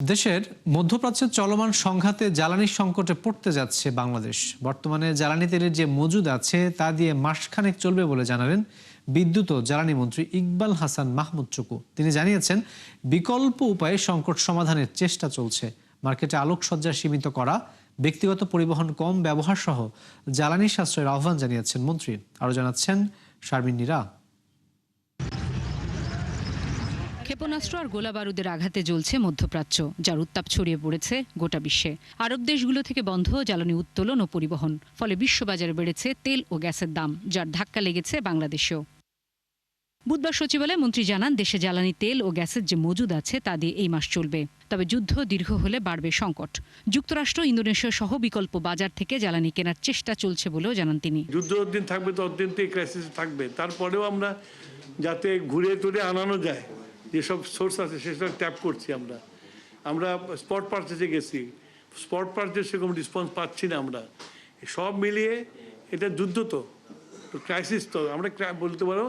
দেশের মধ্যপ্রাচ্যের চলমান সংঘাতে জ্বালানি সংকটে পড়তে যাচ্ছে বাংলাদেশ। বর্তমানে জ্বালানি তেলের যে মজুদ আছে তা দিয়ে মাসখানেক চলবে বলে জানালেন বিদ্যুৎ ও জ্বালানি মন্ত্রী ইকবাল হাসান মাহমুদ চুকু। তিনি জানিয়েছেন, বিকল্প উপায়ে সংকট সমাধানের চেষ্টা চলছে। মার্কেটে আলোকসজ্জা সীমিত করা, ব্যক্তিগত পরিবহন কম ব্যবহার সহ জ্বালানি সাশ্রয়ের আহ্বান জানিয়েছেন মন্ত্রী। আরও জানাচ্ছেন শারমিন নীরা। ক্ষেপণাস্ত্র আর গোলাবারুদের আঘাতে জ্বলছে মধ্যপ্রাচ্য, যার উত্তাপ ছড়িয়ে পড়েছে গোটা বিশ্বে। আরব দেশগুলো থেকে বন্ধ জ্বালানি উত্তোলন ও পরিবহন, ফলে বিশ্ববাজারে বেড়েছে তেল ও গ্যাসের দাম, যার ধাক্কা লেগেছে বাংলাদেশেও। বুধবার সচিবালয়ে মন্ত্রী জানান, দেশে জ্বালানি তেল ও গ্যাসের যে মজুদ আছে তা দিয়ে এই মাস চলবে। তবে যুদ্ধ দীর্ঘ হলে বাড়বে সংকট। যুক্তরাষ্ট্র, ইন্দোনেশিয়া সহ বিকল্প বাজার থেকে জ্বালানি কেনার চেষ্টা চলছে বলেও জানান তিনি। যুদ্ধ যতদিন থাকবে ততদিন তো এই ক্রাইসিস থাকবে। তারপরেও আমরা যাতে ঘুরে তুলে আনানো যায়, যেসব সোর্স আছে সেসব ট্যাপ করছি। আমরা স্পট পারচেসে গেছি, স্পট পারচেস সেরকম রেসপন্স পাচ্ছি না। আমরা সব মিলিয়ে এটা যুদ্ধ, তো ক্রাইসিস, তো আমরা বলতে পারো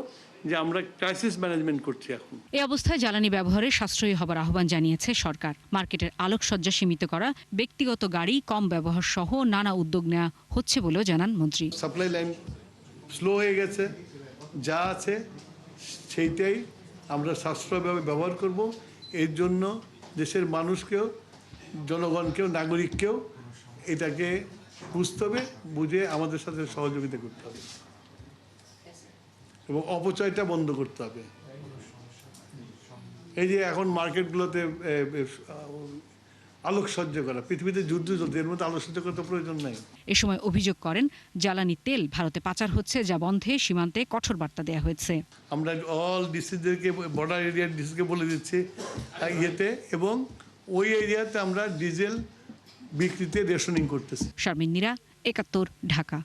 যে আমরা ক্রাইসিস ম্যানেজমেন্ট করছি এখন। এই অবস্থায় জ্বালানি ব্যবহারে সাশ্রয়ী হবার আহ্বান জানিয়েছে সরকার। মার্কেটের আলোকসজ্জা সীমিত করা, ব্যক্তিগত গাড়ি কম ব্যবহার সহ নানা উদ্যোগ নেওয়া হচ্ছে বলেও জানান মন্ত্রী। সাপ্লাই লাইন স্লো হয়ে গেছে, যা আছে সেইটাই আমরা সাশ্রয়ভাবে ব্যবহার করব। এর জন্য দেশের মানুষকেও, জনগণকেও, নাগরিককেও এটাকে বুঝতে হবে, বুঝে আমাদের সাথে সহযোগিতা করতে হবে এবং অপচয়টা বন্ধ করতে হবে। এই যে এখন মার্কেটগুলোতে আলোকসজ্জা করা, পৃথিবীতে যুদ্ধ চলছে, এর মধ্যে আলোকসজ্জা করার প্রয়োজন নাই। এ সময় অভিযোগ করেন, জ্বালানি তেল ভারতে পাচার হচ্ছে, যা বন্ধে সীমান্তে কঠোর বার্তা দেওয়া হয়েছে। আমরা অল ডিসিদেরকে, বর্ডার এরিয়ার ডিসিকে বলে দিচ্ছি ইয়েতে, এবং ওই এরিয়াতে আমরা ডিজেল বিক্রিতে রেশনিং করতেছি। শারমিন নীরা, ৭১, ঢাকা।